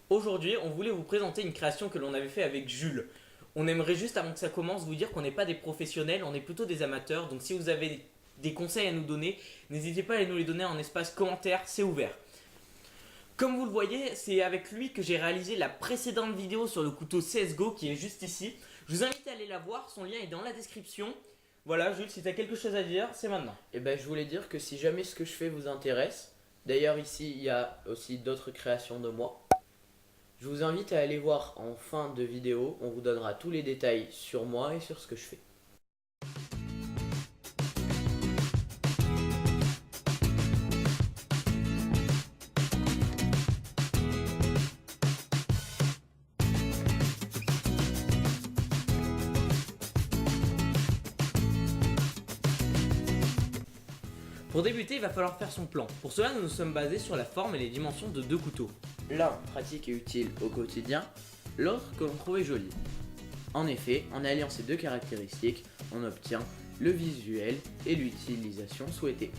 Aujourd'hui, on voulait vous présenter une création que l'on avait fait avec Jules. On aimerait juste, avant que ça commence, vous dire qu'on n'est pas des professionnels, on est plutôt des amateurs. Donc si vous avez des conseils à nous donner, n'hésitez pas à nous les donner en espace commentaire, c'est ouvert. Comme vous le voyez, c'est avec lui que j'ai réalisé la précédente vidéo sur le couteau CSGO qui est juste ici. Je vous invite à aller la voir, son lien est dans la description. Voilà, Jules, si tu as quelque chose à dire, c'est maintenant. Et ben, je voulais dire que si jamais ce que je fais vous intéresse, d'ailleurs ici il y a aussi d'autres créations de moi, je vous invite à aller voir en fin de vidéo, on vous donnera tous les détails sur moi et sur ce que je fais. Pour débuter, il va falloir faire son plan. Pour cela, nous nous sommes basés sur la forme et les dimensions de deux couteaux. L'un pratique et utile au quotidien, l'autre que l'on trouvait joli. En effet, en alliant ces deux caractéristiques, on obtient le visuel et l'utilisation souhaitée.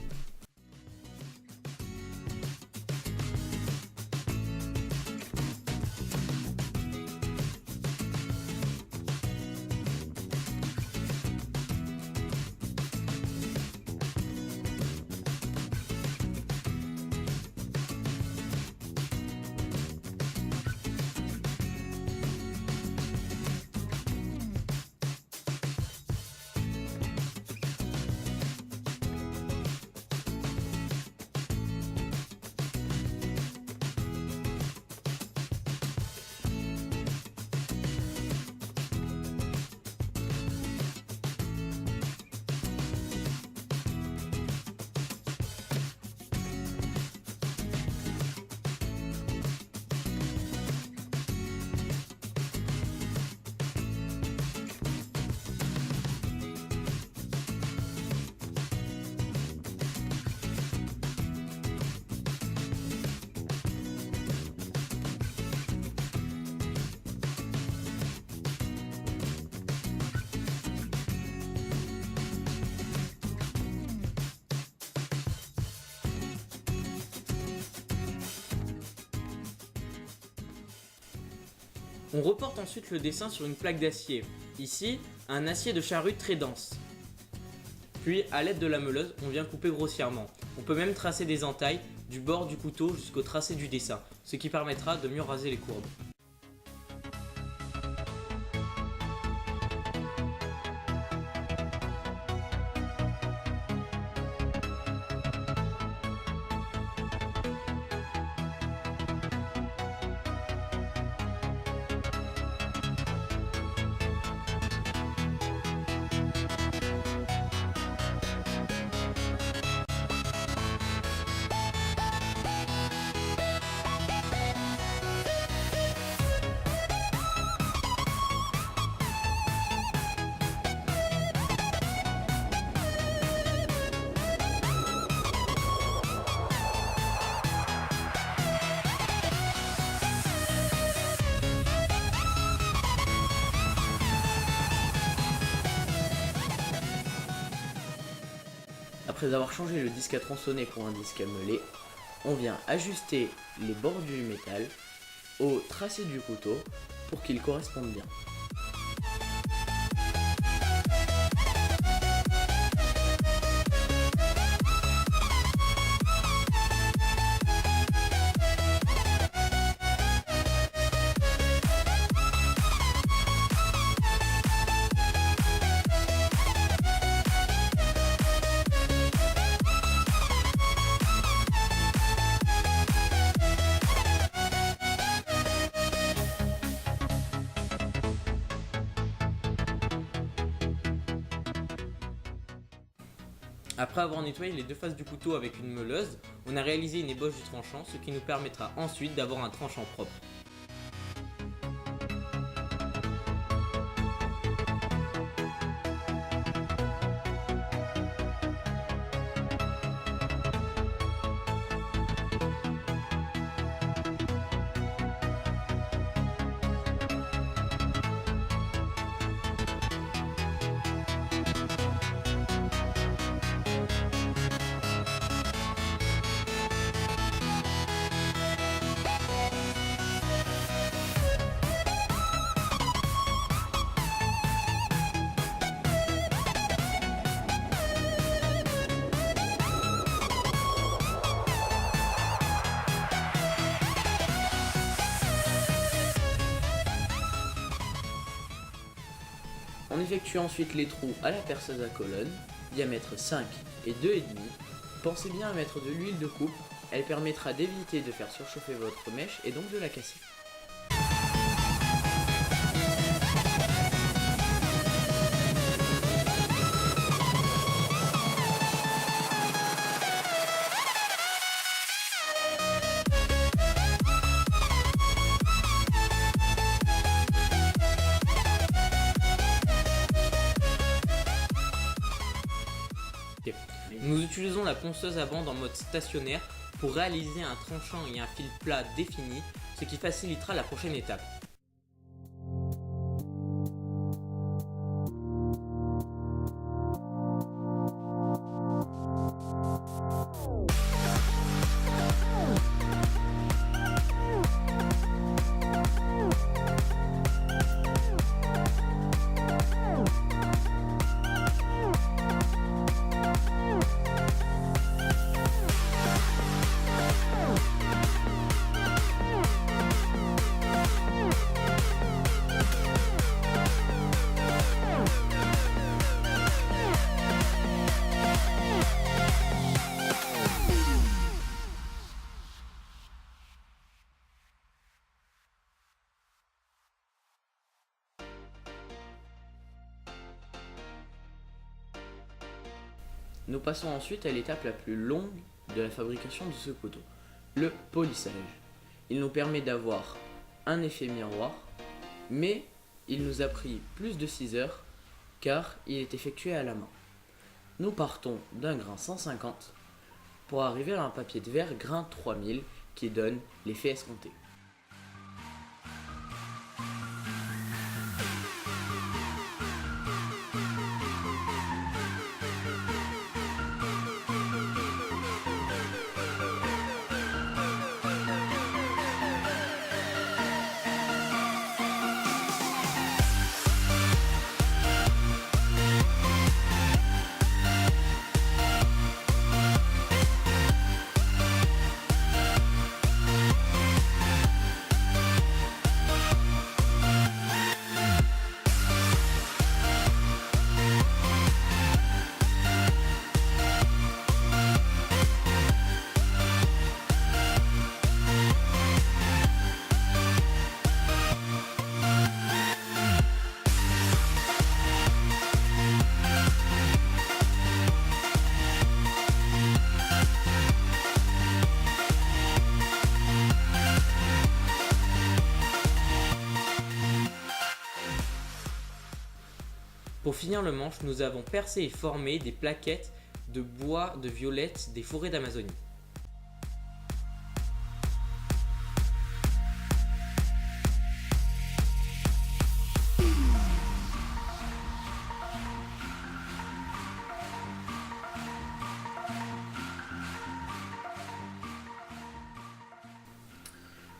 On reporte ensuite le dessin sur une plaque d'acier. Ici, un acier de charrue très dense. Puis, à l'aide de la meuleuse, on vient couper grossièrement. On peut même tracer des entailles du bord du couteau jusqu'au tracé du dessin, ce qui permettra de mieux raser les courbes. Après avoir changé le disque à tronçonner pour un disque à meuler, on vient ajuster les bords du métal au tracé du couteau pour qu'ils correspondent bien. Après avoir nettoyé les deux faces du couteau avec une meuleuse, on a réalisé une ébauche du tranchant, ce qui nous permettra ensuite d'avoir un tranchant propre. On effectue ensuite les trous à la perceuse à colonne, diamètre 5 et 2,5. Pensez bien à mettre de l'huile de coupe, elle permettra d'éviter de faire surchauffer votre mèche et donc de la casser. Nous utilisons la ponceuse à bande en mode stationnaire pour réaliser un tranchant et un fil plat défini, ce qui facilitera la prochaine étape. Nous passons ensuite à l'étape la plus longue de la fabrication de ce couteau, le polissage. Il nous permet d'avoir un effet miroir, mais il nous a pris plus de 6 heures car il est effectué à la main. Nous partons d'un grain 150 pour arriver à un papier de verre grain 3000 qui donne l'effet escompté. Pour finir le manche, nous avons percé et formé des plaquettes de bois de violette des forêts d'Amazonie.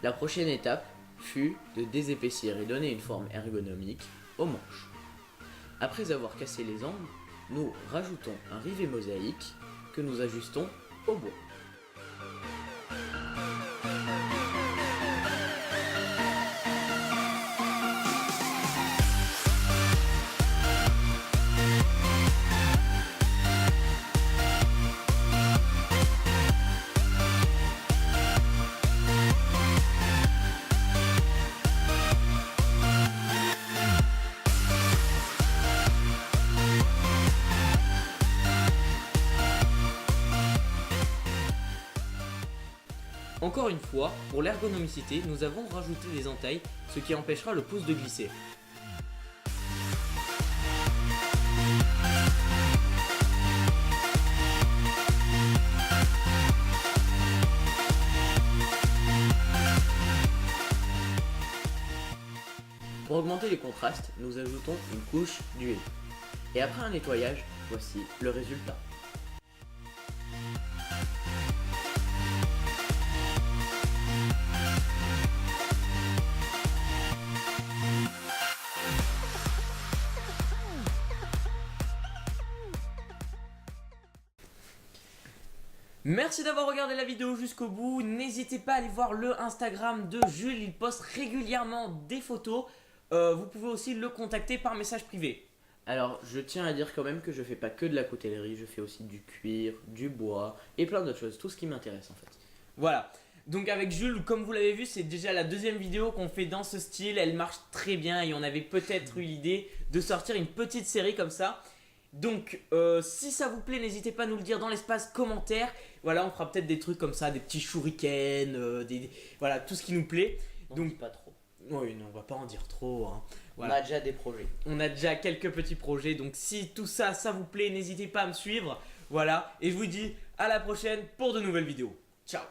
La prochaine étape fut de désépaissir et donner une forme ergonomique aux manches. Après avoir cassé les angles, nous rajoutons un rivet mosaïque que nous ajustons au bois. Encore une fois, pour l'ergonomicité, nous avons rajouté des entailles, ce qui empêchera le pouce de glisser. Pour augmenter les contrastes, nous ajoutons une couche d'huile. Et après un nettoyage, voici le résultat. Merci d'avoir regardé la vidéo jusqu'au bout. N'hésitez pas à aller voir le Instagram de Jules, il poste régulièrement des photos. Vous pouvez aussi le contacter par message privé. Alors, je tiens à dire quand même que je fais pas que de la coutellerie, je fais aussi du cuir, du bois et plein d'autres choses, tout ce qui m'intéresse en fait. Voilà. Donc avec Jules, comme vous l'avez vu, c'est déjà la deuxième vidéo qu'on fait dans ce style. Elle marche très bien et on avait peut-être eu l'idée de sortir une petite série comme ça. Donc si ça vous plaît, n'hésitez pas à nous le dire dans l'espace commentaire. Voilà, on fera peut-être des trucs comme ça, des petits shurikens, voilà, tout ce qui nous plaît. Donc pas trop. Oui, non, on va pas en dire trop, hein. Voilà. On a déjà des projets. On a déjà quelques petits projets. Donc si tout ça, ça vous plaît, n'hésitez pas à me suivre. Voilà, et je vous dis à la prochaine pour de nouvelles vidéos. Ciao.